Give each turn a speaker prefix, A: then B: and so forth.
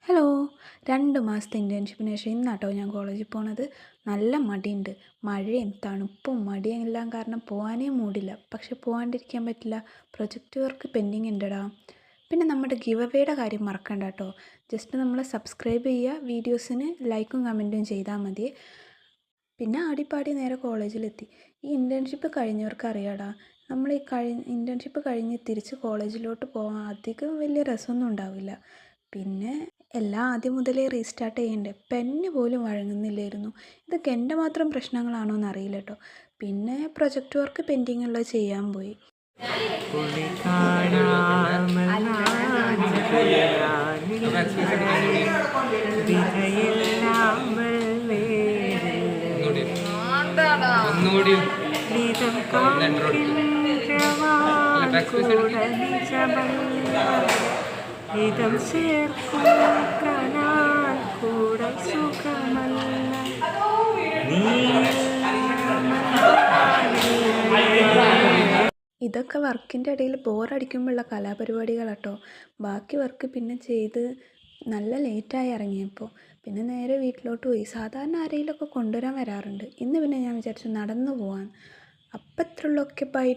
A: Hello. 2 മാസത്തെ ഇൻറ്റേൺഷിപ്പിന് ശേഷം ഇന്നാട്ടോ ഞാൻ കോളേജിൽ പോണത്. നല്ല മടിയുണ്ട്. മഴയും തണുപ്പും മടിയും എല്ലാം കാരണം പോകാനേ മൂഡില്ല. പക്ഷെ പോകാണ്ടിരിക്കാൻ പറ്റില്ല. പ്രൊജക്റ്റ് വർക്ക് പെൻഡിങ് ഉണ്ടെടാ. പിന്നെ നമ്മുടെ ഗിവ് അവേയുടെ കാര്യം മറക്കണ്ട കേട്ടോ. ജസ്റ്റ് നമ്മൾ സബ്സ്ക്രൈബ് ചെയ്യുക, വീഡിയോസിന് ലൈക്കും കമൻറ്റും ചെയ്താൽ മതി. പിന്നെ ആടിപ്പാടി നേരെ കോളേജിലെത്തി. ഈ ഇൻറ്റേൺഷിപ്പ് കഴിഞ്ഞവർക്ക് അറിയാടാ, നമ്മൾ ഈ ഇൻറ്റേൺഷിപ്പ് കഴിഞ്ഞ് തിരിച്ച് കോളേജിലോട്ട് പോകാൻ അധികം വലിയ രസമൊന്നും ഉണ്ടാവില്ല. പിന്നെ എല്ലാം ആദ്യം മുതലേ റീസ്റ്റാർട്ട് ചെയ്യണ്ടേ. പെന്ന് പോലും വഴങ്ങുന്നില്ലായിരുന്നു. ഇതൊക്കെ എൻ്റെ മാത്രം പ്രശ്നങ്ങളാണോ എന്നറിയില്ല കേട്ടോ. പിന്നെ പ്രൊജക്റ്റ് വർക്ക് പെൻഡിങ് ഉള്ളത് ചെയ്യാൻ പോയി.
B: ഇതം ചേർക്കും കൂടെ സുഖമല്ല.
A: ഇതൊക്കെ വർക്കിൻ്റെ ഇടയിൽ ബോറടിക്കുമ്പോഴുള്ള കലാപരിപാടികളാട്ടോ. ബാക്കി വർക്ക് പിന്നെ ചെയ്ത് നല്ല ലേറ്റായി ഇറങ്ങിയപ്പോൾ പിന്നെ നേരെ വീട്ടിലോട്ട് പോയി. സാധാരണ ആരെങ്കിലുമൊക്കെ കൊണ്ടുവരാൻ വരാറുണ്ട്. ഇന്ന് പിന്നെ ഞാൻ വിചാരിച്ചു നടന്നു പോവാൻ. അപ്പം ഇത്രയുള്ളൂ. Okay, by.